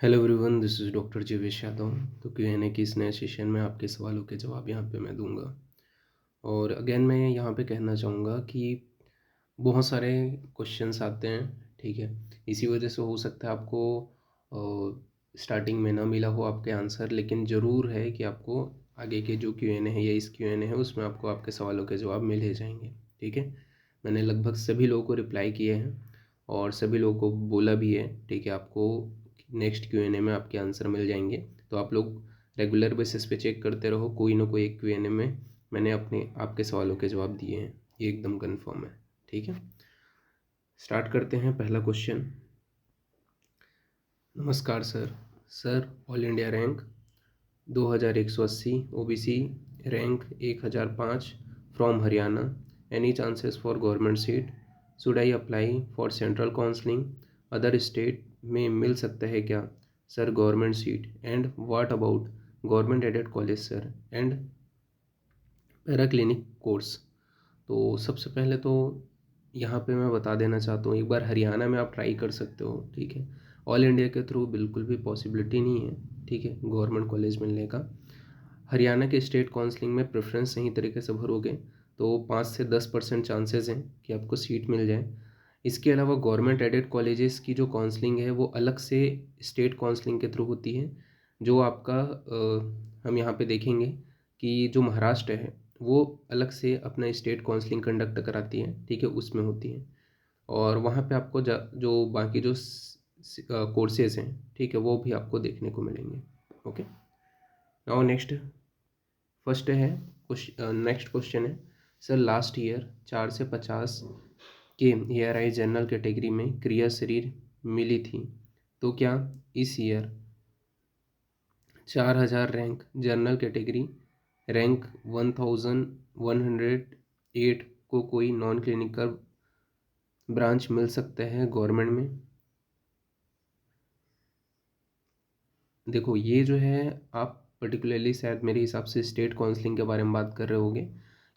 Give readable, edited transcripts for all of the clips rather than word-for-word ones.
Hello everyone, this is doctor Jeevesh Yadav. तो Q&A की इस नए सेशन में आपके सवालों के जवाब यहाँ पे मैं दूंगा। और अगेन मैं यहाँ पे कहना चाहूँगा कि बहुत सारे क्वेश्चंस आते हैं, ठीक है। इसी वजह से हो सकता है आपको स्टार्टिंग में ना मिला हो आपके आंसर, लेकिन ज़रूर है कि आपको आगे के जो Q&A है या इस Q&A है उसमें आपको आपके सवालों के जवाब मिल ही जाएंगे, ठीक है। मैंने लगभग सभी लोगों को रिप्लाई किए हैं और सभी लोगों को बोला भी है, ठीक है। आपको नेक्स्ट Q&A में आपके आंसर मिल जाएंगे, तो आप लोग रेगुलर बेसिस पे चेक करते रहो। कोई ना कोई एक Q&A में मैंने अपने आपके सवालों के जवाब दिए हैं, ये एकदम कंफर्म है, ठीक है। स्टार्ट करते हैं। पहला क्वेश्चन। नमस्कार sir. Sir, all India rank 2180, OBC rank 1005 from Haryana, any chances for government seat, should I apply for central counselling, other state में मिल सकता है क्या sir government seat, and what about government aided college sir, and para clinic course. तो सबसे पहले तो यहाँ पे मैं बता देना चाहता हूँ, एक बार हरियाणा में आप ट्राई कर सकते हो, ठीक है। ऑल इंडिया के थ्रू बिल्कुल भी पॉसिबिलिटी नहीं है, ठीक है, गवर्नमेंट कॉलेज मिलने का। हरियाणा के स्टेट काउंसलिंग में प्रेफरेंस सही तरीके से भरोगे तो 5 से 10% चांसेस हैं कि आपको सीट मिल जाए। इसके अलावा गवर्नमेंट एडेड कॉलेजेस की जो काउंसलिंग है वो अलग से स्टेट काउंसलिंग के थ्रू होती है। जो आपका हम यहाँ पे देखेंगे कि जो महाराष्ट्र है वो अलग से अपना स्टेट काउंसलिंग कंडक्ट कराती है, ठीक है, उसमें होती है। और वहाँ पे आपको जो बाकी जो कोर्सेज हैं, ठीक है, वो भी आपको देखने को मिलेंगे। ओके, नाउ नेक्स्ट फर्स्ट है नेक्स्ट क्वेश्चन है। सर, लास्ट ईयर 4 से 50 के ARI जनरल कैटेगरी में क्रिया शरीर मिली थी, तो क्या इस year 4000 rank general category rank 1108 को कोई नॉन क्लिनिकल ब्रांच मिल सकता है गवर्नमेंट में? देखो, ये जो है आप पर्टिकुलरली शायद मेरे हिसाब से स्टेट काउंसलिंग के बारे में बात कर रहे होगे,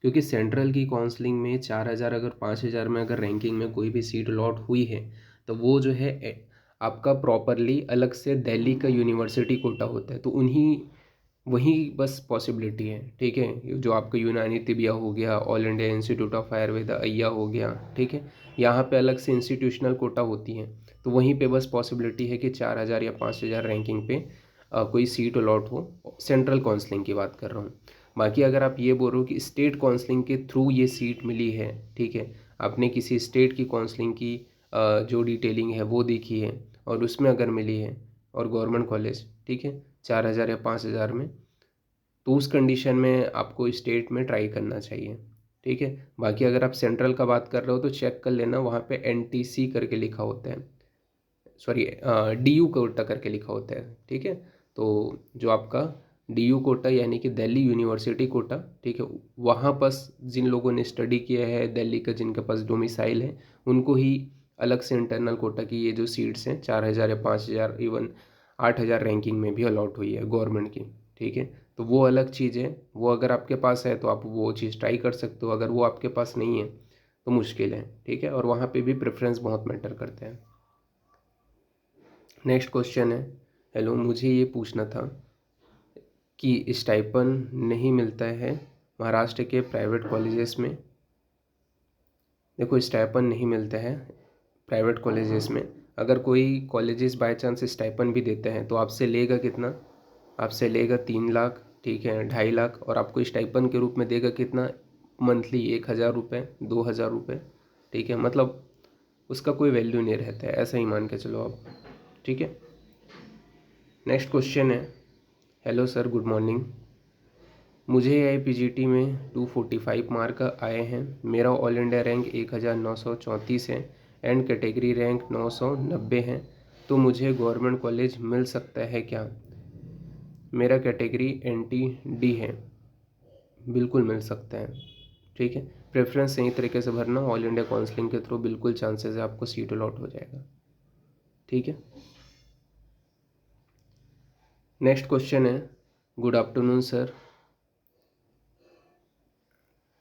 क्योंकि सेंट्रल की काउंसलिंग में 4000 अगर 5000 में अगर रैंकिंग में कोई भी सीट अलॉट हुई है तो वो जो है आपका प्रॉपरली अलग से दिल्ली का यूनिवर्सिटी कोटा होता है, तो उन्हीं वही बस पॉसिबिलिटी है, ठीक है। जो आपका यूनानी तिबिया हो गया, All India Institute of Ayurveda अय्या हो गया, ठीक है, यहाँ पे अलग से इंस्टीट्यूशनल कोटा होती है, तो वहीं पे बस पॉसिबिलिटी है कि 4000 या 5000 रैंकिंग पे कोई सीट अलॉट हो। सेंट्रल काउंसलिंग की बात कर रहा हूँ। बाकी अगर आप ये बोल रहे हो कि स्टेट काउंसलिंग के थ्रू ये सीट मिली है, ठीक है, आपने किसी स्टेट की काउंसलिंग की जो डिटेलिंग है वो देखी है और उसमें अगर मिली है और गवर्नमेंट कॉलेज, ठीक है, 4000 या 5000 में, तो उस कंडीशन में आपको स्टेट में ट्राई करना चाहिए, ठीक है। बाकी अगर आप सेंट्रल का बात कर रहे हो तो चेक कर लेना, वहाँ पे NTC करके लिखा होता है, सॉरी DU कोटा करके लिखा होता है, ठीक है। तो जो आपका DU कोटा यानी कि दिल्ली यूनिवर्सिटी कोटा, ठीक है, वहाँ बस जिन लोगों ने स्टडी किया है दिल्ली का, जिनके पास डोमिसाइल है, उनको ही अलग से इंटरनल कोटा की ये जो सीट्स हैं 4000 या 5000, इवन 8000 रैंकिंग में भी अलॉट हुई है गवर्नमेंट की, ठीक है। तो वो अलग चीज़ है, वो अगर आपके पास है तो आप वो चीज़ ट्राई कर सकते हो, अगर वो आपके पास नहीं है तो मुश्किल है, ठीक है। और वहाँ पे भी प्रेफरेंस बहुत मैटर करते हैं। नेक्स्ट क्वेश्चन है। हेलो, मुझे ये पूछना था कि स्टाइपन नहीं मिलता है महाराष्ट्र के प्राइवेट कॉलेजेस में। देखो, स्टाइपन नहीं मिलता है प्राइवेट कॉलेजेस में। अगर कोई कॉलेजेस बाय चांस स्टाइपन भी देते हैं तो आपसे लेगा कितना? आपसे लेगा 3 लाख, ठीक है, 2.5 लाख, और आपको स्टाइपन के रूप में देगा कितना? मंथली 1000 रुपये, 2000 रुपये, ठीक है। मतलब उसका कोई वैल्यू नहीं रहता है, ऐसा ही मान के चलो आप, ठीक है। नेक्स्ट क्वेश्चन है। Hello sir, good morning. मुझे AIPGT में 245 मार्क आए हैं। मेरा ऑल इंडिया रैंक 1934 है एंड कैटेगरी रैंक 990 है, तो मुझे गवर्नमेंट कॉलेज मिल सकता है क्या? मेरा कैटेगरी NTD है। बिल्कुल मिल सकता है, ठीक है। प्रेफरेंस सही तरीके से भरना, ऑल इंडिया काउंसलिंग के थ्रू बिल्कुल चांसेस है आपको सीट अलॉट हो जाएगा, ठीक है। नेक्स्ट क्वेश्चन है। गुड आफ्टरनून सर,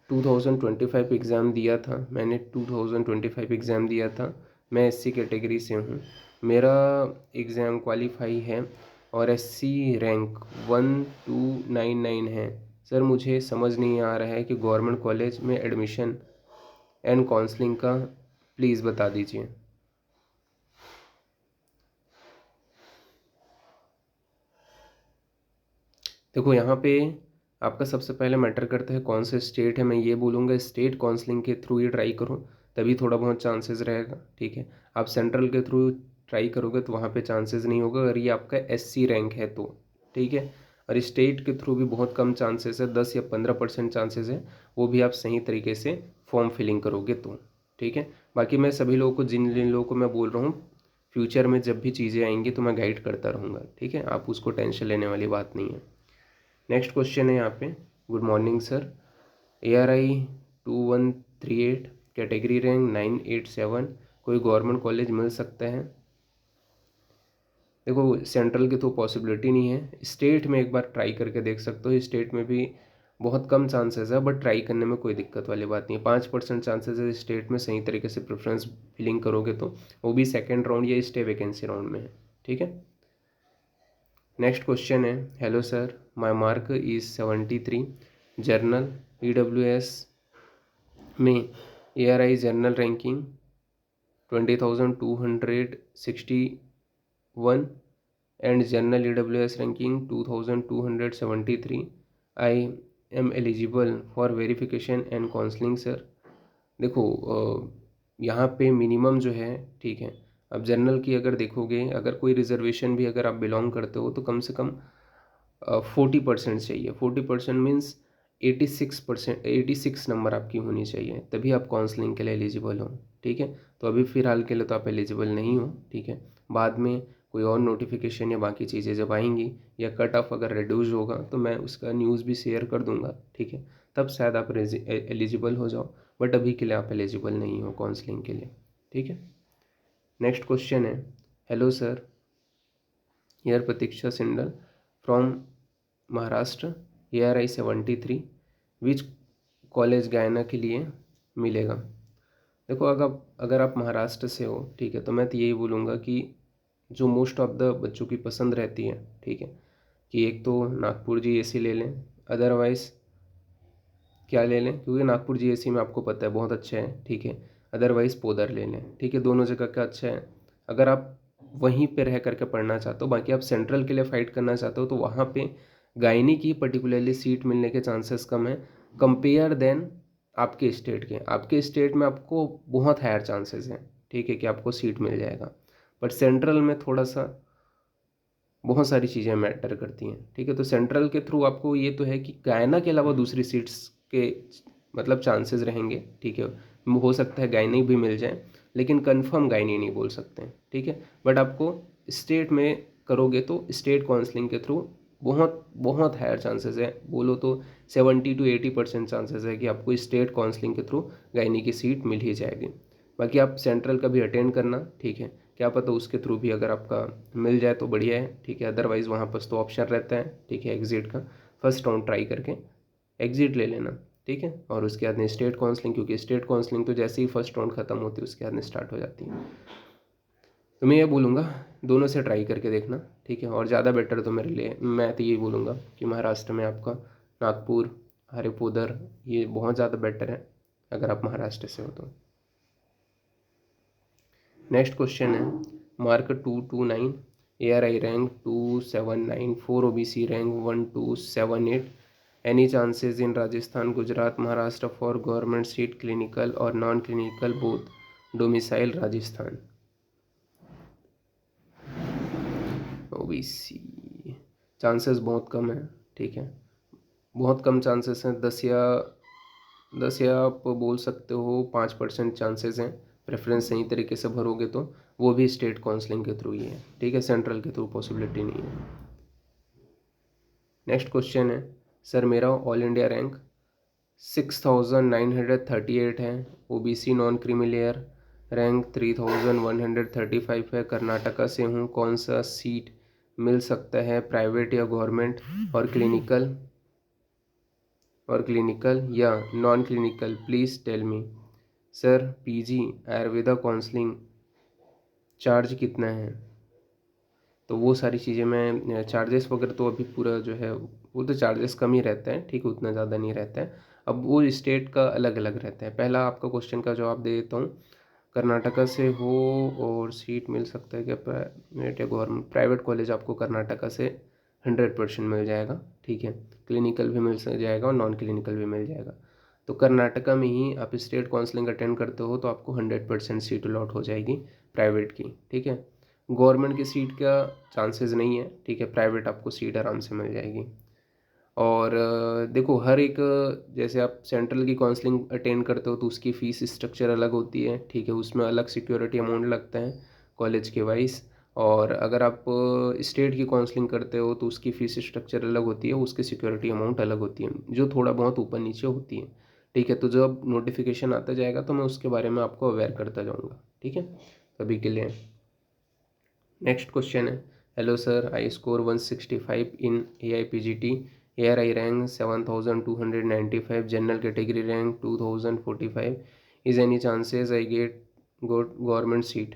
2025 एग्ज़ाम दिया था मैंने 2025 एग्ज़ाम दिया था। मैं SC कैटेगरी से हूँ। मेरा एग्ज़ाम क्वालिफाई है और एससी रैंक 1299 है। सर मुझे समझ नहीं आ रहा है कि गवर्नमेंट कॉलेज में एडमिशन एंड काउंसलिंग का प्लीज़ बता दीजिए। देखो यहाँ पे आपका सबसे पहले मैटर करता है कौन सा स्टेट है। मैं ये बोलूँगा स्टेट काउंसलिंग के थ्रू ही ट्राई करो, तभी थोड़ा बहुत चांसेस रहेगा। ठीक है, आप सेंट्रल के थ्रू ट्राई करोगे तो वहाँ पे चांसेस नहीं होगा अगर ये आपका एससी रैंक है तो। ठीक है, और स्टेट के थ्रू भी बहुत कम चांसेस है, 10 या 15% चांसेस है, वो भी आप सही तरीके से फॉर्म फिलिंग करोगे तो। ठीक है, बाकी मैं सभी लोगों को, जिन जिन लोगों को मैं बोल रहा हूँ, फ्यूचर में जब भी चीज़ें आएंगी तो मैं गाइड करता रहूँगा। ठीक है, आप उसको टेंशन लेने वाली बात नहीं है। नेक्स्ट क्वेश्चन है यहाँ पे, good morning sir, ARI 2138 category rank 987, कोई गवर्नमेंट कॉलेज मिल सकता है? देखो सेंट्रल की तो पॉसिबिलिटी नहीं है, स्टेट में एक बार ट्राई करके देख सकते हो। स्टेट में भी बहुत कम चांसेस है, बट ट्राई करने में कोई दिक्कत वाली बात नहीं है। 5% चांसेस है स्टेट में सही तरीके से प्रेफरेंस फिलिंग करोगे तो, वो भी सेकेंड राउंड या स्टे वैकेंसी राउंड में है। ठीक है, नेक्स्ट क्वेश्चन है, hello sir, my mark is 73, journal EWS में ARI journal ranking 20,261 and general EWS ranking 2,273। I am eligible for verification and counselling sir. देखो यहाँ पे मिनिमम जो है, ठीक है, अब जनरल की अगर देखोगे, अगर कोई रिजर्वेशन भी अगर आप बिलोंग करते हो तो कम से कम 40% चाहिए। 40% मीन्स 86%, 86 नंबर आपकी होनी चाहिए, तभी आप काउंसलिंग के लिए एलिजिबल हो। ठीक है, तो अभी फ़िलहाल के लिए तो आप एलिजिबल नहीं हो। ठीक है, बाद में कोई और नोटिफिकेशन या बाकी चीज़ें जब आएंगी या कट ऑफ अगर रिड्यूस होगा तो मैं उसका न्यूज़ भी शेयर कर दूंगा। ठीक है, तब शायद आप एलिजिबल हो जाओ, बट अभी के लिए आप एलिजिबल नहीं हो काउंसलिंग के लिए। ठीक है, नेक्स्ट क्वेश्चन है, hello sir, here Pratiksha Sindal from Maharashtra, ARI 73, which college गायना के लिए मिलेगा? देखो अगर आप महाराष्ट्र से हो, ठीक है, तो मैं तो यही बोलूँगा कि जो मोस्ट ऑफ द बच्चों की पसंद रहती है, ठीक है, कि एक तो नागपुर GAC ले लें, अदरवाइज़ क्या ले लें, क्योंकि नागपुर GAC में आपको पता है बहुत अच्छा है। ठीक है, अदरवाइज़ पोदर ले लें। ठीक है, दोनों जगह का अच्छा है अगर आप वहीं पे रह करके पढ़ना चाहते हो। बाकी आप सेंट्रल के लिए फ़ाइट करना चाहते हो तो वहाँ पे गायनी की पर्टिकुलरली सीट मिलने के चांसेस कम है कंपेयर देन आपके स्टेट के। आपके स्टेट में आपको बहुत हायर चांसेस हैं, ठीक है, कि आपको सीट मिल जाएगा, बट सेंट्रल में थोड़ा सा बहुत सारी चीज़ें मैटर करती हैं। ठीक है, तो सेंट्रल के थ्रू आपको ये तो है कि गायना के अलावा दूसरी सीट्स के मतलब चांसेस रहेंगे। ठीक है, हो सकता है गायनी भी मिल जाए, लेकिन कंफर्म गायनी नहीं बोल सकते हैं। ठीक है, बट आपको स्टेट में करोगे तो स्टेट काउंसलिंग के थ्रू बहुत बहुत हायर चांसेस है, बोलो तो 70 to 80% चांसेस है कि आपको स्टेट काउंसलिंग के थ्रू गायनी की सीट मिल ही जाएगी। बाकी आप सेंट्रल का भी अटेंड करना, ठीक है, क्या पता उसके थ्रू भी अगर आपका मिल जाए तो बढ़िया है। ठीक है, अदरवाइज़ वहाँ पर तो ऑप्शन रहता है, ठीक है, एग्ज़िट का, फर्स्ट राउंड ट्राई करके एग्ज़िट ले लेना। ठीक है, और उसके बाद में स्टेट काउंसलिंग, क्योंकि स्टेट काउंसलिंग तो जैसे ही फर्स्ट राउंड ख़त्म होती है उसके बाद में स्टार्ट हो जाती है। तो मैं ये बोलूँगा दोनों से ट्राई करके देखना। ठीक है, और ज़्यादा बेटर तो मेरे लिए, मैं तो यही बोलूँगा कि महाराष्ट्र में आपका नागपुर, हरिपुदर, ये बहुत ज़्यादा बेटर है अगर आप महाराष्ट्र से हो तो। नेक्स्ट क्वेश्चन है, mark 229, ARI rank 2794, OBC rank 1278, any chances in Rajasthan Gujarat Maharashtra for government seat, clinical और non clinical both, domicile Rajasthan? OBC chances बहुत कम है। ठीक है, बहुत कम चांसेस हैं, 10 या आप बोल सकते हो 5% चांसेस हैं। प्रेफरेंस सही तरीके से भरोगे तो, वो भी स्टेट काउंसलिंग के थ्रू ही है। ठीक है, सेंट्रल के थ्रू पॉसिबिलिटी नहीं है। नेक्स्ट क्वेश्चन है, सर मेरा ऑल इंडिया रैंक 6,938 है, OBC नॉन क्रीमिलेयर रैंक 3,135 है, कर्नाटका से हूँ, कौन सा सीट मिल सकता है, प्राइवेट या गवर्नमेंट, और क्लिनिकल या non clinical, please tell me? Sir PG Ayurveda counselling charge कितना है, तो वो सारी चीज़ें मैं चार्जेस वगैरह तो अभी पूरा जो है वो तो चार्जेस कम ही रहता है, ठीक है, उतना ज़्यादा नहीं रहता है। अब वो स्टेट का अलग अलग रहता है। पहला आपका क्वेश्चन का जवाब दे देता हूँ। कर्नाटका से हो और सीट मिल सकता है क्या, प्राइवेट या गवर्नमेंट? प्राइवेट कॉलेज आपको कर्नाटका से 100% मिल जाएगा, ठीक है। क्लिनिकल भी मिल जाएगा और नॉन क्लिनिकल भी मिल जाएगा। तो कर्नाटका में ही आप स्टेट काउंसलिंग अटेंड करते हो तो आपको 100% सीट अलॉट हो जाएगी प्राइवेट की, ठीक है। गवर्नमेंट की सीट का चांसेस नहीं है, ठीक है, प्राइवेट आपको सीट आराम से मिल जाएगी। और देखो हर एक जैसे आप सेंट्रल की काउंसलिंग अटेंड करते हो तो उसकी फ़ीस स्ट्रक्चर अलग होती है, ठीक है, उसमें अलग सिक्योरिटी अमाउंट लगता है कॉलेज के वाइज। और अगर आप स्टेट की काउंसलिंग करते हो तो उसकी फ़ीस स्ट्रक्चर अलग होती है, उसकी सिक्योरिटी अमाउंट अलग होती है, जो थोड़ा बहुत ऊपर नीचे होती है, ठीक है। तो जब नोटिफिकेशन आता जाएगा तो मैं उसके बारे में आपको अवेयर करता जाऊँगा, ठीक है। अभी के लिए नेक्स्ट क्वेश्चन है, hello sir, I score 165 in AIPGT, air I rank 7295, general category rank 2045, is any chances I get government seat,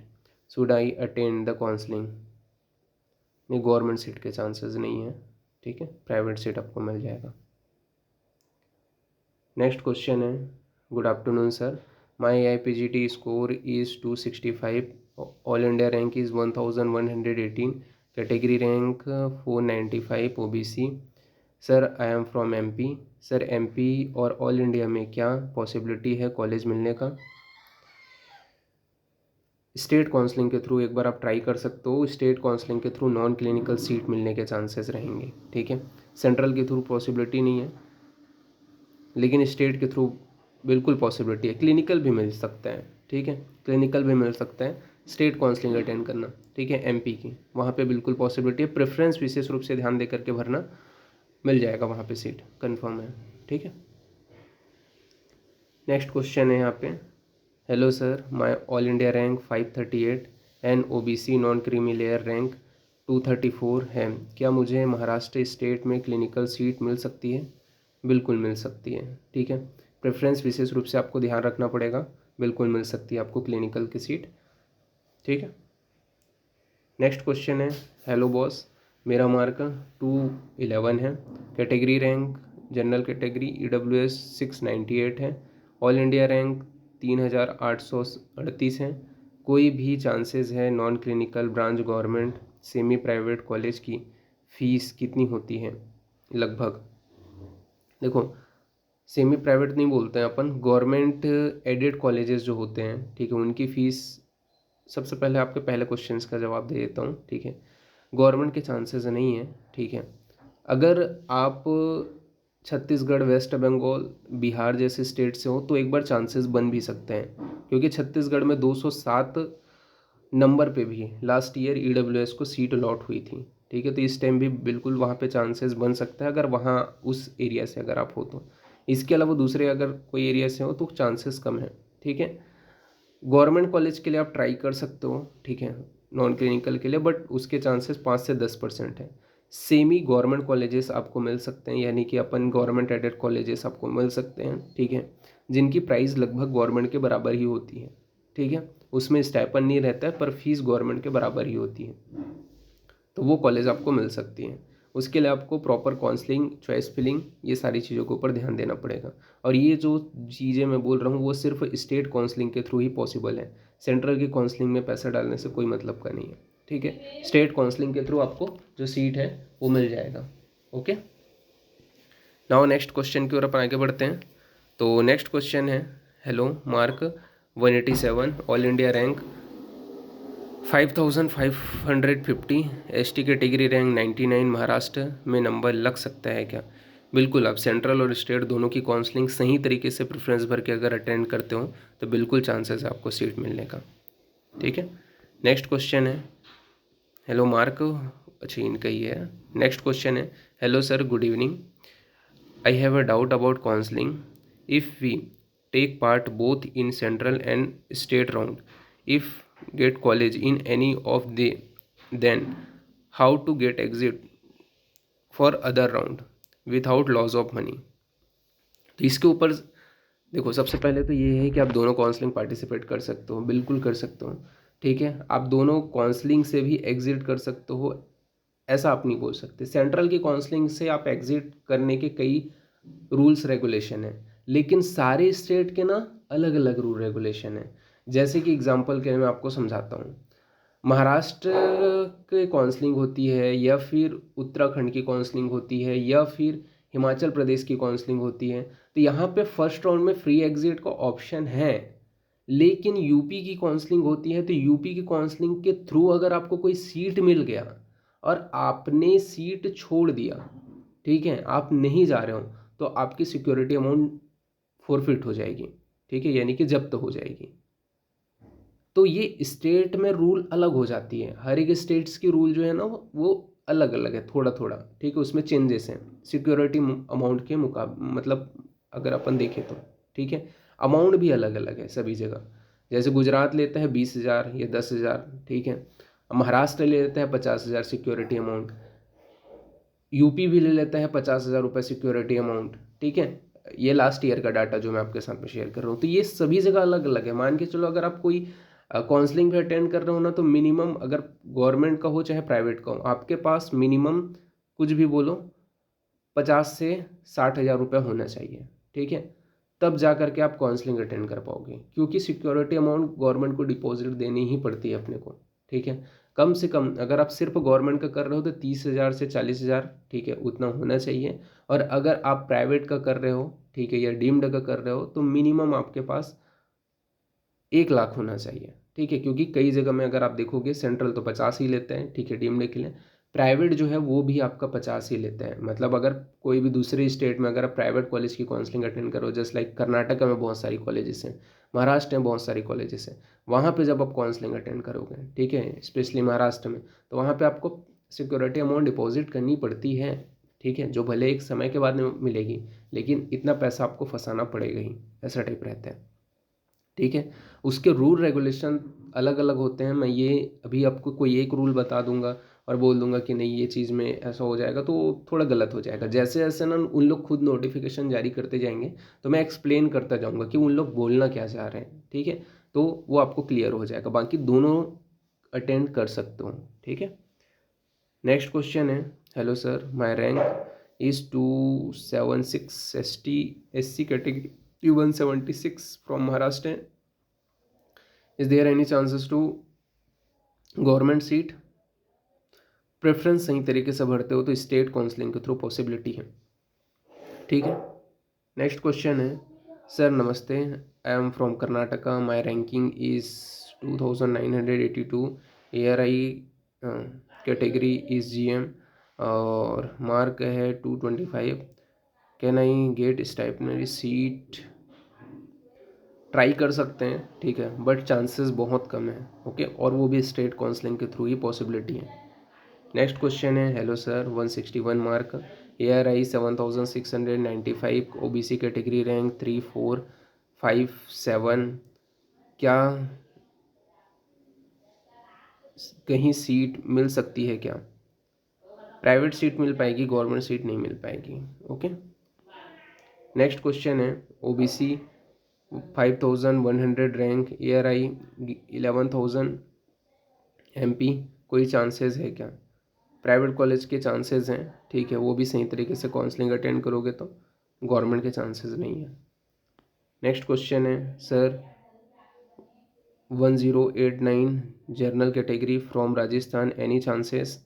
should I attend the counselling? नहीं, गवर्नमेंट सीट के चांसेस नहीं है, ठीक है, प्राइवेट सीट आपको मिल जाएगा। नेक्स्ट क्वेश्चन है, good afternoon sir, my AIPGT score is 265, all India rank is 1118, category rank 495 OBC। Sir I am from MP। Sir MP और ऑल इंडिया में क्या पॉसिबिलिटी है कॉलेज मिलने का? स्टेट काउंसलिंग के थ्रू एक बार आप ट्राई कर सकते हो, स्टेट काउंसलिंग के थ्रू नॉन क्लिनिकल सीट मिलने के चांसेस रहेंगे, ठीक है। सेंट्रल के थ्रू पॉसिबिलिटी नहीं है, लेकिन स्टेट के थ्रू बिल्कुल पॉसिबिलिटी है, क्लिनिकल भी मिल सकता है, ठीक है, क्लिनिकल भी मिल सकता है, स्टेट काउंसलिंग अटेंड करना, ठीक है, MP की, वहाँ पे बिल्कुल पॉसिबिलिटी है, प्रेफरेंस विशेष रूप से ध्यान दे करके भरना, मिल जाएगा वहाँ पे सीट, कंफर्म है, ठीक है। नेक्स्ट क्वेश्चन है यहाँ पे, hello sir, my all India rank 538 and OBC non creamy layer rank 234 है, क्या मुझे महाराष्ट्र स्टेट में क्लिनिकल सीट मिल सकती है? बिल्कुल मिल सकती है, ठीक है, प्रेफरेंस विशेष रूप से आपको ध्यान रखना पड़ेगा, बिल्कुल मिल सकती है आपको क्लिनिकल की सीट, ठीक है। नेक्स्ट क्वेश्चन है, हेलो बॉस, मेरा मार्क 211 है, category rank general category EWS 698 है, ऑल इंडिया रैंक 3838 है, कोई भी चांसेस है non clinical branch government semi private college की फ़ीस कितनी होती है लगभग? देखो, सेमी प्राइवेट नहीं बोलते हैं अपन, गवर्नमेंट एडेड कॉलेजेस जो होते हैं, ठीक है, उनकी फ़ीस, सबसे पहले आपके पहले क्वेश्चंस का जवाब दे देता हूँ, ठीक है, गवर्नमेंट के चांसेस नहीं है, ठीक है। अगर आप छत्तीसगढ़, वेस्ट बंगाल, बिहार जैसे स्टेट से हो तो एक बार चांसेस बन भी सकते हैं, क्योंकि छत्तीसगढ़ में 207 नंबर पे भी लास्ट ईयर EWS को सीट अलॉट हुई थी, ठीक है, तो इस टाइम भी बिल्कुल वहाँ पे चांसेस बन सकता है अगर वहाँ उस एरिया से अगर आप हो तो। इसके अलावा दूसरे अगर कोई एरिया से हो तो चांसेस कम है, ठीक है। गवर्नमेंट कॉलेज के लिए आप ट्राई कर सकते हो, ठीक है, नॉन क्लिनिकल के लिए, बट उसके चांसेस 5 से 10% है। सेमी गवर्नमेंट कॉलेजेस आपको मिल सकते हैं, यानी कि अपन गवर्नमेंट एडेड कॉलेजेस आपको मिल सकते हैं, ठीक है, जिनकी प्राइस लगभग गवर्नमेंट के बराबर ही होती है, ठीक है, उसमें स्टाइपेंड नहीं रहता है पर फीस गवर्नमेंट के बराबर ही होती है, तो वो कॉलेज आपको मिल सकती हैं। उसके लिए आपको प्रॉपर काउंसलिंग, चॉइस फिलिंग, ये सारी चीज़ों के ऊपर ध्यान देना पड़ेगा। और ये जो चीज़ें मैं बोल रहा हूँ वो सिर्फ स्टेट काउंसलिंग के थ्रू ही पॉसिबल है, सेंट्रल की काउंसलिंग में पैसा डालने से कोई मतलब का नहीं है, ठीक है। स्टेट काउंसलिंग के थ्रू आपको जो सीट है वो मिल जाएगा, ओके। नाउ नेक्स्ट क्वेश्चन की ओर अपन आगे बढ़ते हैं। तो नेक्स्ट क्वेश्चन है, hello mark 187, all India rank 5550, ST category rank 99, Maharashtra में नंबर लग सकता है क्या? बिल्कुल, आप सेंट्रल और स्टेट दोनों की काउंसलिंग सही तरीके से प्रेफरेंस भर के अगर अटेंड करते हो तो बिल्कुल चांसेस है आपको सीट मिलने का, ठीक है। नेक्स्ट क्वेश्चन है, हेलो मार्क, अच्छा इनका ही है। नेक्स्ट क्वेश्चन है, hello sir, good evening, I have a doubt about counselling, if we take part both in central and state round, if get college in any of the, then how to get exit for other round without loss of money? तो इसके ऊपर देखो, सबसे पहले तो ये है कि आप दोनों काउंसलिंग पार्टिसिपेट कर सकते हो, बिल्कुल कर सकते हो, ठीक है, आप दोनों काउंसलिंग से भी एग्जिट कर सकते हो, ऐसा आप नहीं बोल सकते। सेंट्रल की काउंसलिंग से आप एग्जिट करने के कई रूल्स रेगुलेशन है, लेकिन सारे स्टेट के ना अलग अलग रूल रेगुलेशन है। जैसे कि एग्जांपल के लिए मैं आपको समझाता हूँ। महाराष्ट्र की काउंसलिंग होती है, या फिर उत्तराखंड की काउंसलिंग होती है, या फिर हिमाचल प्रदेश की काउंसलिंग होती है, तो यहाँ पे फर्स्ट राउंड में फ्री एग्जिट का ऑप्शन है। लेकिन यूपी की काउंसलिंग होती है, तो यूपी की काउंसलिंग के थ्रू अगर आपको कोई सीट मिल गया और आपने सीट छोड़ दिया, ठीक है, आप नहीं जा रहे हो, तो आपकी सिक्योरिटी अमाउंट फोरफिट हो जाएगी, ठीक है, यानी कि जब्त हो जाएगी। तो ये स्टेट में रूल अलग हो जाती है, हर एक स्टेट्स की रूल जो है ना वो अलग अलग है, थोड़ा थोड़ा, ठीक है, उसमें चेंजेस हैं सिक्योरिटी अमाउंट के मतलब अगर अपन देखें तो, ठीक है, अमाउंट भी अलग अलग है सभी जगह। जैसे गुजरात लेता है 20,000 या 10,000, ठीक है, महाराष्ट्र ले लेता है 50,000 सिक्योरिटी अमाउंट, यूपी भी ले लेता है 50,000 रुपये सिक्योरिटी अमाउंट, ठीक है। ये लास्ट ईयर का डाटा जो मैं आपके साथ में शेयर कर रहा हूँ, तो ये सभी जगह अलग अलग है। मान के चलो अगर आप कोई काउंसलिंग भी अटेंड कर रहे हो ना, तो मिनिमम, अगर गवर्नमेंट का हो चाहे प्राइवेट का हो, आपके पास मिनिमम कुछ भी बोलो 50 से 60 हज़ार रुपये होना चाहिए, ठीक है, तब जा करके आप काउंसलिंग अटेंड कर पाओगे, क्योंकि सिक्योरिटी अमाउंट गवर्नमेंट को डिपॉजिट देनी ही पड़ती है अपने को, ठीक है। कम से कम अगर आप सिर्फ गवर्नमेंट का कर रहे हो तो 30,000 से 40,000, ठीक है, उतना होना चाहिए। और अगर आप प्राइवेट का कर रहे हो, ठीक है, या डीम्ड का कर रहे हो, तो मिनिमम आपके पास 1 लाख होना चाहिए, ठीक है, क्योंकि कई जगह में अगर आप देखोगे सेंट्रल तो 50 ही लेते हैं, ठीक है, डीम्ड के लिए। प्राइवेट जो है वो भी आपका 50 ही लेते हैं। मतलब अगर कोई भी दूसरे स्टेट में अगर आप प्राइवेट कॉलेज की काउंसलिंग अटेंड करो, जस्ट लाइक कर्नाटका में बहुत सारी कॉलेजेस हैं, महाराष्ट्र में बहुत सारी कॉलेजेस हैं, वहाँ पे जब आप काउंसलिंग अटेंड करोगे, ठीक है, स्पेशली महाराष्ट्र में, तो वहाँ पे आपको सिक्योरिटी अमाउंट डिपॉजिट करनी पड़ती है, ठीक है, जो भले एक समय के बाद में मिलेगी, लेकिन इतना पैसा आपको फंसाना पड़ेगा ही, ऐसा टाइप रहता है, ठीक है। उसके रूल रेगुलेशन अलग अलग होते हैं। मैं ये अभी आपको कोई एक रूल बता दूंगा और बोल दूंगा कि नहीं ये चीज़ में ऐसा हो जाएगा, तो थोड़ा गलत हो जाएगा। जैसे जैसे ना उन लोग खुद नोटिफिकेशन जारी करते जाएंगे, तो मैं एक्सप्लेन करता जाऊंगा कि उन लोग बोलना क्या चाह रहे हैं, ठीक है, तो वो आपको क्लियर हो जाएगा। बाकी दोनों अटेंड कर सकते हो, ठीक है। नेक्स्ट क्वेश्चन है, hello sir, my rank is 276 ST SC category 176 from Maharashtra. Is there any chances to government seat? Preference सही तरीके से भरते हो तो स्टेट काउंसलिंग के थ्रू पॉसिबिलिटी है, ठीक है। नेक्स्ट क्वेश्चन है, सर नमस्ते, I am from Karnataka, my ranking is 2982, AIR I category is GM और मार्क है 225, can I get stipendiary seat? Try कर सकते हैं, ठीक है, बट चांसेस बहुत कम है, ओके, और वो भी स्टेट काउंसलिंग के थ्रू ही पॉसिबिलिटी है। नेक्स्ट क्वेश्चन है, hello sir, 161 mark, ARI 7695, OBC category rank 3457, क्या कहीं सीट मिल सकती है क्या? प्राइवेट सीट मिल पाएगी, गवर्नमेंट सीट नहीं मिल पाएगी, ओके। नेक्स्ट क्वेश्चन है, OBC 5100 रैंक, ARI 11,000 MP, कोई चांसेस है क्या? प्राइवेट कॉलेज के चांसेस हैं, ठीक है, वो भी सही तरीके से काउंसलिंग अटेंड करोगे तो, गवर्नमेंट के चांसेस नहीं है। नेक्स्ट क्वेश्चन है, sir 1089 general category from Rajasthan, any chances?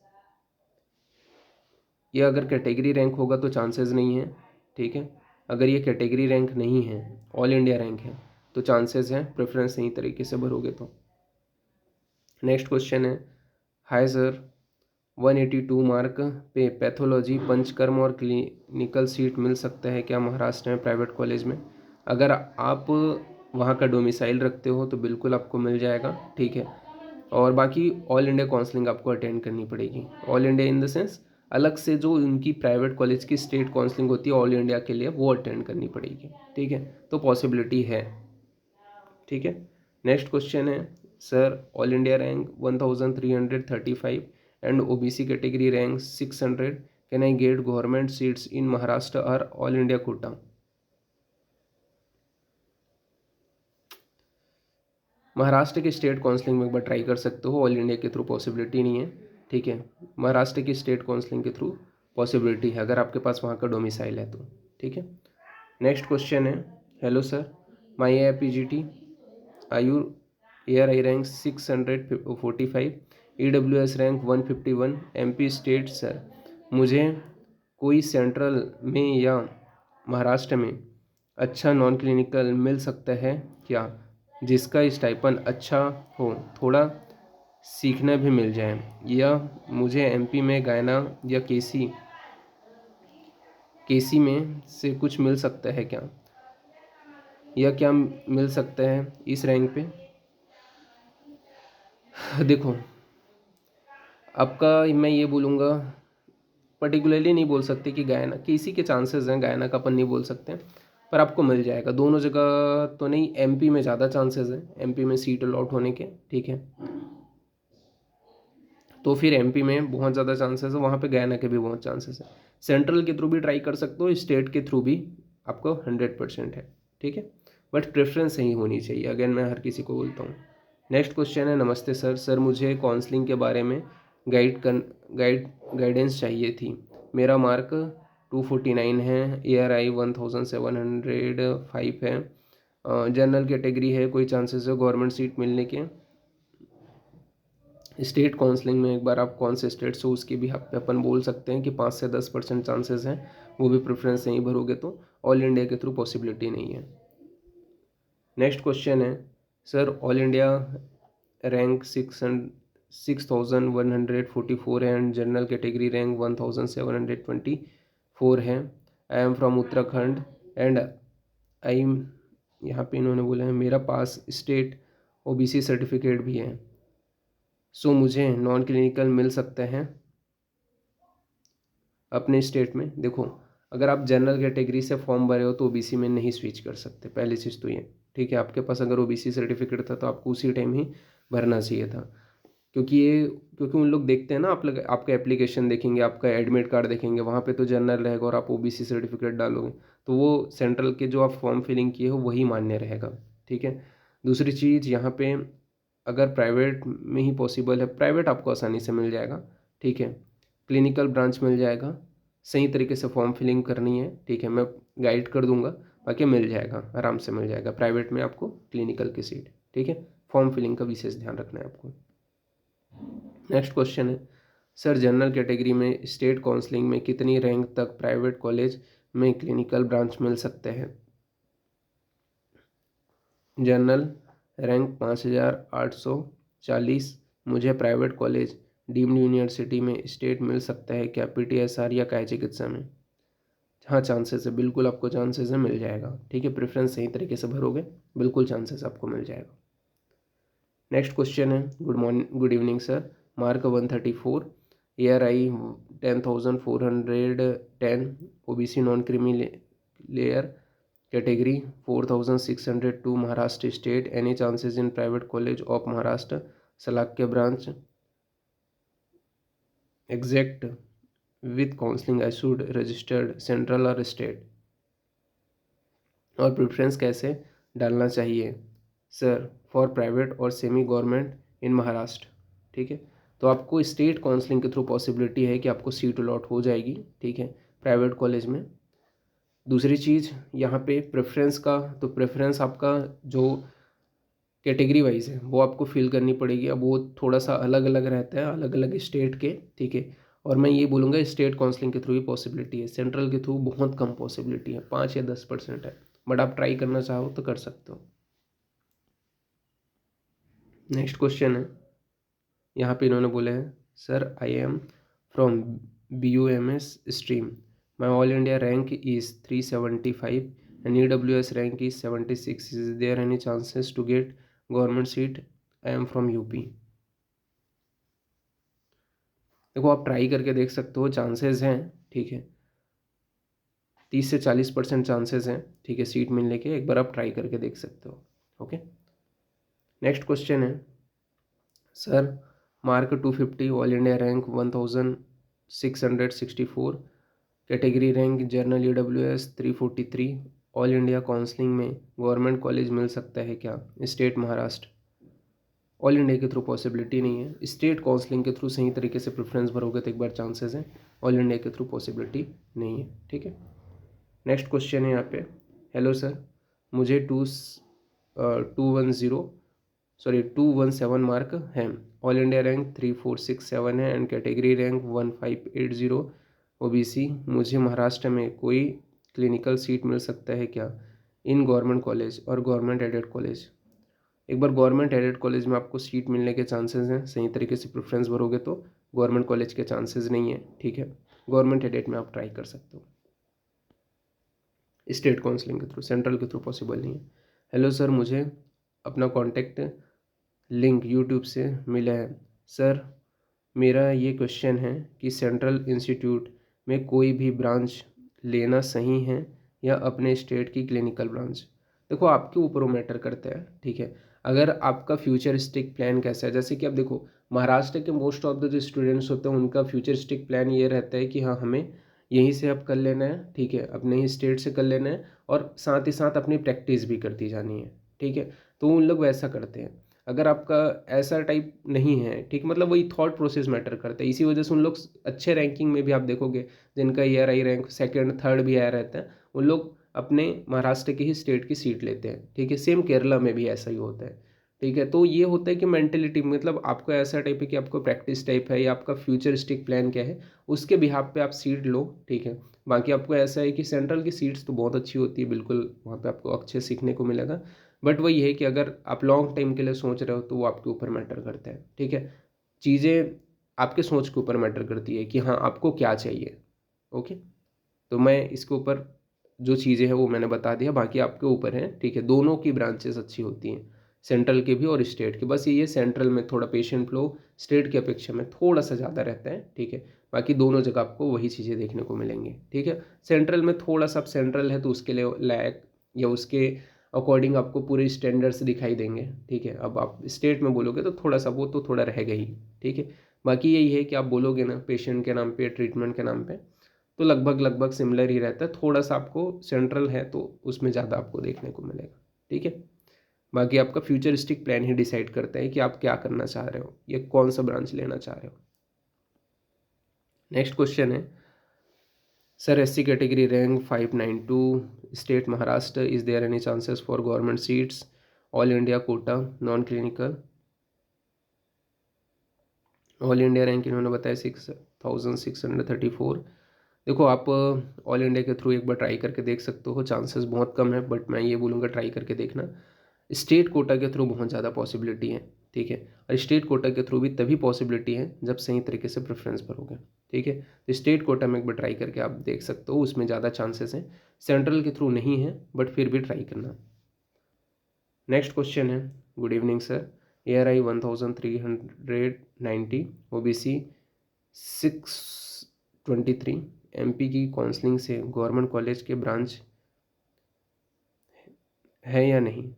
ये अगर कैटेगरी रैंक होगा तो चांसेस नहीं है, ठीक है। अगर ये कैटेगरी रैंक नहीं है, ऑल इंडिया रैंक है, तो चांसेस हैं, प्रेफरेंस सही तरीके से भरोगे तो। नेक्स्ट क्वेश्चन है, हाय सर, 182 मार्क पे पैथोलॉजी पंचकर्म और क्लिनिकल सीट मिल सकता है क्या महाराष्ट्र में प्राइवेट कॉलेज में? अगर आप वहाँ का डोमिसाइल रखते हो तो बिल्कुल आपको मिल जाएगा, ठीक है। और बाकी ऑल इंडिया काउंसलिंग आपको अटेंड करनी पड़ेगी, all India in the sense अलग से जो उनकी प्राइवेट कॉलेज की स्टेट काउंसलिंग होती है ऑल इंडिया के लिए, वो अटेंड करनी पड़ेगी, ठीक है, तो पॉसिबिलिटी है, ठीक है। नेक्स्ट क्वेश्चन है, sir all India rank 1335 and OBC category rank 600, can I gate government seats in Maharashtra और ऑल इंडिया कोटा? महाराष्ट्र की स्टेट काउंसलिंग में एक बार ट्राई कर सकते हो, ऑल इंडिया के थ्रू पॉसिबिलिटी नहीं है, ठीक है। महाराष्ट्र की स्टेट काउंसलिंग के थ्रू पॉसिबिलिटी है अगर आपके पास वहाँ का डोमिसाइल है तो, ठीक है। नेक्स्ट क्वेश्चन है, hello sir, my A P G T आयु AIR I rank 645, E W S rank 151, M P state sir, मुझे कोई सेंट्रल में या महाराष्ट्र में अच्छा नॉन क्लिनिकल मिल सकता है क्या, जिसका स्टाइपन अच्छा हो, थोड़ा सीखना भी मिल जाए, या मुझे एमपी में गायना या केसी में से कुछ मिल सकता है क्या, या क्या मिल सकता है इस रैंक पे। देखो, आपका मैं ये बोलूँगा, पर्टिकुलरली नहीं बोल सकते कि गायना केसी के चांसेस हैं, गायना का अपन नहीं बोल सकते, पर आपको मिल जाएगा दोनों जगह तो नहीं, एमपी में ज़्यादा चांसेस हैं, एमपी में सीट अलॉट होने के, ठीक है। तो फिर एमपी में बहुत ज़्यादा चांसेस है, वहाँ पे गयाना के भी बहुत चांसेस है। सेंट्रल के थ्रू भी ट्राई कर सकते हो, स्टेट के थ्रू भी आपको 100% है, ठीक है। बट प्रेफरेंस सही होनी चाहिए, अगेन मैं हर किसी को बोलता हूँ। नेक्स्ट क्वेश्चन है, नमस्ते सर, मुझे काउंसलिंग के बारे में गाइडेंस चाहिए थी। मेरा मार्क 249 है, ARI 1705 है, जनरल कैटेगरी है, कोई चांसेस है गवर्नमेंट सीट मिलने के। स्टेट काउंसलिंग में एक बार आप कौन से स्टेट से उसकी भी अपन बोल सकते हैं कि 5 से 10% चांसेस हैं, वो भी प्रेफरेंस नहीं भरोगे तो ऑल इंडिया के थ्रू पॉसिबिलिटी नहीं है। नेक्स्ट क्वेश्चन है, सर ऑल इंडिया रैंक 6144 है एंड जनरल कैटेगरी रैंक 1724 है। आई am from Uttarakhand and I am, यहाँ पे इन्होंने बोला है मेरा पास स्टेट OBC सर्टिफिकेट भी है, सो मुझे नॉन क्लिनिकल मिल सकते हैं अपने स्टेट में। देखो, अगर आप जनरल कैटेगरी से फॉर्म भरे हो तो OBC में नहीं स्विच कर सकते, पहली चीज़ तो ये, ठीक है। आपके पास अगर OBC सर्टिफिकेट था तो आपको उसी टाइम ही भरना चाहिए था, क्योंकि उन लोग देखते हैं ना, आप लोग आपका एप्लीकेशन देखेंगे, आपका एडमिट कार्ड देखेंगे, वहाँ पे तो जनरल रहेगा और आप OBC सर्टिफिकेट डालोगे तो वो सेंट्रल के जो आप फॉर्म फिलिंग किए हो वही मान्य रहेगा, ठीक है। दूसरी चीज़, यहाँ पे अगर प्राइवेट में ही पॉसिबल है, प्राइवेट आपको आसानी से मिल जाएगा, ठीक है। क्लिनिकल ब्रांच मिल जाएगा, सही तरीके से फॉर्म फिलिंग करनी है, ठीक है, मैं गाइड कर दूंगा, बाकी मिल जाएगा, आराम से मिल जाएगा प्राइवेट में आपको क्लिनिकल की सीट, ठीक है। फॉर्म फिलिंग का विशेष ध्यान रखना है आपको। नेक्स्ट क्वेश्चन है, सर जनरल कैटेगरी में स्टेट काउंसलिंग में कितनी रैंक तक प्राइवेट कॉलेज में क्लिनिकल ब्रांच मिल सकते हैं। जनरल रैंक 5840, मुझे प्राइवेट कॉलेज डीम्ड यूनिवर्सिटी में स्टेट मिल सकता है क्या, PTSR या काय चिकित्सा में। हाँ, चांसेस है, बिल्कुल आपको चांसेस है, मिल जाएगा, ठीक है। प्रेफरेंस सही तरीके से भरोगे, बिल्कुल चांसेस आपको मिल जाएगा। नेक्स्ट क्वेश्चन है, good evening sir, mark 134, ARI 10,410, OBC non creamy layer category 4,602, Maharashtra state, any chances in private college of Maharashtra Shalakya branch exact with counselling I should registered central और स्टेट, और प्रेफरेंस कैसे डालना चाहिए सर फॉर प्राइवेट और semi government in Maharashtra, ठीक है। तो आपको स्टेट काउंसलिंग के थ्रू पॉसिबिलिटी है कि आपको सीट अलॉट हो जाएगी, ठीक है, प्राइवेट कॉलेज में। दूसरी चीज़ यहाँ पे प्रेफरेंस का, तो प्रेफरेंस आपका जो कैटेगरी वाइज है वो आपको फिल करनी पड़ेगी, अब वो थोड़ा सा अलग अलग रहता है अलग अलग स्टेट के, ठीक है। और मैं ये बोलूँगा स्टेट काउंसलिंग के थ्रू ही पॉसिबिलिटी है, सेंट्रल के थ्रू बहुत कम पॉसिबिलिटी है, 5 या 10% है, बट आप ट्राई करना चाहो तो कर सकते हो। नेक्स्ट क्वेश्चन है, यहाँ पे इन्होंने बोले हैं, sir I am from BUMS stream, my all India rank is 375 and EWS rank is 76, is there any chances to get government seat, I am from UP। देखो, आप ट्राई करके देख सकते हो, चांसेस हैं, ठीक है, 30 से 40% चांसेस हैं, ठीक है, सीट मिलने के, एक बार आप ट्राई करके देख सकते हो, ओके। नेक्स्ट क्वेश्चन है, sir mark 250, all India rank 1664, category rank general EWS 343, all India counselling में गवर्नमेंट कॉलेज मिल सकता है क्या, स्टेट महाराष्ट्र। ऑल इंडिया के थ्रू पॉसिबिलिटी नहीं है। स्टेट काउंसलिंग के थ्रू सही तरीके से प्रेफरेंस भरोगे तो एक बार चांसेस हैं, ऑल इंडिया के थ्रू पॉसिबिलिटी नहीं है। ठीक है, नेक्स्ट क्वेश्चन है यहाँ पे, हेलो सर, मुझे 217 मार्क हैं, ऑल इंडिया रैंक 3467 है एंड कैटेगरी रैंक 1580 ओबीसी। मुझे महाराष्ट्र में कोई क्लिनिकल सीट मिल सकता है क्या इन गवर्नमेंट कॉलेज और गवर्नमेंट एडेड कॉलेज? एक बार गवर्नमेंट एडेड कॉलेज में आपको सीट मिलने के चांसेस हैं, सही तरीके से प्रेफरेंस भरोगे तो। गवर्नमेंट कॉलेज के चांसेस नहीं है। ठीक है, गवर्नमेंट एडेड में आप ट्राई कर सकते हो, स्टेट काउंसलिंग के थ्रू, सेंट्रल के थ्रू पॉसिबल नहीं है। हेलो सर, मुझे अपना कॉन्टैक्ट लिंक यूट्यूब से मिला है सर, मेरा ये क्वेश्चन है कि सेंट्रल इंस्टीट्यूट में कोई भी ब्रांच लेना सही है या अपने स्टेट की क्लिनिकल ब्रांच? देखो, आपके ऊपर वो मैटर करता है। ठीक है, अगर आपका फ्यूचरिस्टिक प्लान कैसा है, जैसे कि आप देखो महाराष्ट्र के मोस्ट ऑफ द जो स्टूडेंट्स होते हैं उनका फ्यूचरिस्टिक प्लान ये रहता है कि हाँ हमें यहीं से अब कर लेना है, ठीक है, अपने ही स्टेट से कर लेना है और साथ ही साथ अपनी प्रैक्टिस भी करती जानी है। ठीक है, तो उन लोग वैसा करते हैं। अगर आपका ऐसा टाइप नहीं है, ठीक, मतलब वही थॉट प्रोसेस मैटर करता है, इसी वजह से उन लोग अच्छे रैंकिंग में भी आप देखोगे जिनका ERI रैंक सेकंड थर्ड भी आया रहता है, उन लोग अपने महाराष्ट्र के ही स्टेट की सीट लेते हैं। ठीक है, सेम केरला में भी ऐसा ही होता है। ठीक है, तो ये होता है कि मेंटेलिटी, मतलब आपको ऐसा टाइप है कि आपको प्रैक्टिस टाइप है या आपका फ्यूचरिस्टिक प्लान क्या है, उसके बिहाफ पे आप सीट लो। ठीक है, बाकी आपको ऐसा है कि सेंट्रल की सीट्स तो बहुत अच्छी होती है, बिल्कुल वहाँ पे आपको अच्छे सीखने को मिलेगा, बट वही है कि अगर आप लॉन्ग टाइम के लिए सोच रहे हो तो वो आपके ऊपर मैटर करता है। ठीक है, चीज़ें आपके सोच के ऊपर मैटर करती है कि हाँ आपको क्या चाहिए। ओके, तो मैं इसके ऊपर जो चीज़ें हैं वो मैंने बता दिया, बाकी आपके ऊपर है। ठीक है, दोनों की ब्रांचेस अच्छी होती हैं, सेंट्रल के भी और स्टेट के। बस ये सेंट्रल में थोड़ा पेशेंट फ्लो स्टेट की अपेक्षा में थोड़ा सा ज़्यादा रहता है। ठीक है, बाकी दोनों जगह आपको वही चीज़ें देखने को मिलेंगी। ठीक है, सेंट्रल में थोड़ा सा, सेंट्रल है तो उसके लिए लायक या उसके अकॉर्डिंग आपको पूरे स्टैंडर्ड्स दिखाई देंगे। ठीक है, अब आप स्टेट में बोलोगे तो थोड़ा सा वो तो थोड़ा रहेगा ही। ठीक है, बाकी यही है कि आप बोलोगे ना पेशेंट के नाम पे, ट्रीटमेंट के नाम पे, तो लगभग लगभग सिमिलर ही रहता है। थोड़ा सा आपको सेंट्रल है तो उसमें ज़्यादा आपको देखने को मिलेगा। ठीक है, बाकी आपका फ्यूचरिस्टिक प्लान ही डिसाइड करता है कि आप क्या करना चाह रहे हो या कौन सा ब्रांच लेना चाह रहे हो। नेक्स्ट क्वेश्चन है, sir SC category rank 592, state Maharashtra, is there any chances for government seats, all India quota, non clinical? All India rank इन्होंने बताया 6634। देखो, आप ऑल इंडिया के थ्रू एक बार ट्राई करके देख सकते हो, चांसेस बहुत कम है, बट मैं ये बोलूँगा ट्राई करके देखना। स्टेट कोटा के थ्रू बहुत ज़्यादा पॉसिबिलिटी है। ठीक है, और स्टेट कोटा के थ्रू भी तभी पॉसिबिलिटी है जब सही तरीके से प्रेफरेंस भरोगे। ठीक है, तो स्टेट कोटा में एक बार ट्राई करके आप देख सकते हो, उसमें ज़्यादा चांसेस हैं। सेंट्रल के थ्रू नहीं है, बट फिर भी ट्राई करना। नेक्स्ट क्वेश्चन है, good evening sir, ARI 1390, OBC 623, MP की काउंसलिंग से गवर्नमेंट कॉलेज के ब्रांच है या नहीं?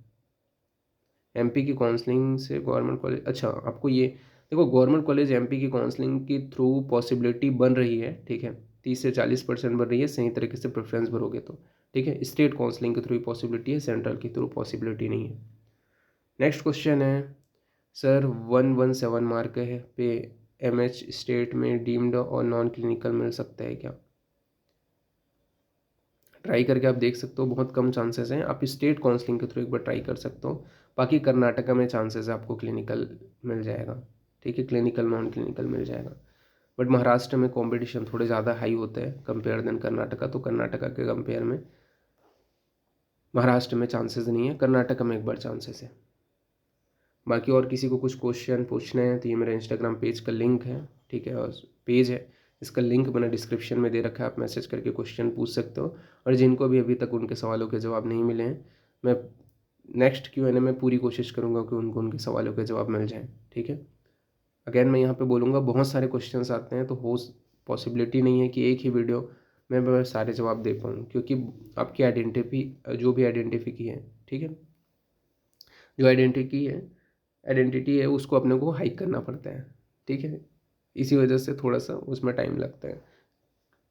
MP की काउंसलिंग से गवर्नमेंट कॉलेज, अच्छा आपको ये देखो, गवर्नमेंट कॉलेज MP की काउंसलिंग के थ्रू पॉसिबिलिटी बन रही है। ठीक है, 30 से 40% बन रही है, सही तरीके से प्रेफरेंस भरोगे तो। ठीक है, स्टेट काउंसलिंग के थ्रू ही पॉसिबिलिटी है, सेंट्रल के थ्रू पॉसिबिलिटी नहीं है। नेक्स्ट क्वेश्चन है, सर 117 मार्क है पे MH स्टेट में डीम्ड और नॉन क्लिनिकल मिल सकता है क्या? ट्राई करके आप देख सकते हो, बहुत कम चांसेस हैं। आप स्टेट काउंसलिंग के थ्रू एक बार ट्राई कर सकते हो, बाकी कर्नाटका में चांसेस है आपको क्लिनिकल मिल जाएगा। ठीक है, क्लिनिकल नॉन क्लिनिकल मिल जाएगा, बट महाराष्ट्र में कंपटीशन थोड़े ज़्यादा हाई होते हैं कंपेयर देन कर्नाटका, तो कर्नाटका के कंपेयर में महाराष्ट्र में चांसेस नहीं है, कर्नाटका में एक बार चांसेस है। बाकी और किसी को कुछ क्वेश्चन पूछने हैं तो ये मेरा इंस्टाग्राम पेज का लिंक है। ठीक है, और पेज है, इसका लिंक मैंने डिस्क्रिप्शन में दे रखा है, आप मैसेज करके क्वेश्चन पूछ सकते हो। और जिनको भी अभी तक उनके सवालों के जवाब नहीं मिले हैं, मैं नेक्स्ट Q&A में पूरी कोशिश करूँगा कि उनको उनके सवालों के जवाब मिल जाएँ। ठीक है, अगेन मैं यहाँ पे बोलूँगा, बहुत सारे क्वेश्चंस आते हैं तो पॉसिबिलिटी नहीं है कि एक ही वीडियो में मैं सारे जवाब दे पाऊँ, क्योंकि आपकी जो भी आइडेंटिटी की है, ठीक है, जो आइडेंटिटी है उसको अपने को हाइक करना पड़ता है। ठीक है, इसी वजह से थोड़ा सा उसमें टाइम लगता है,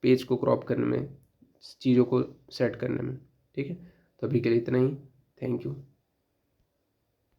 पेज को क्रॉप करने में, चीज़ों को सेट करने में। ठीक है, तो अभी के लिए इतना ही, थैंक यू।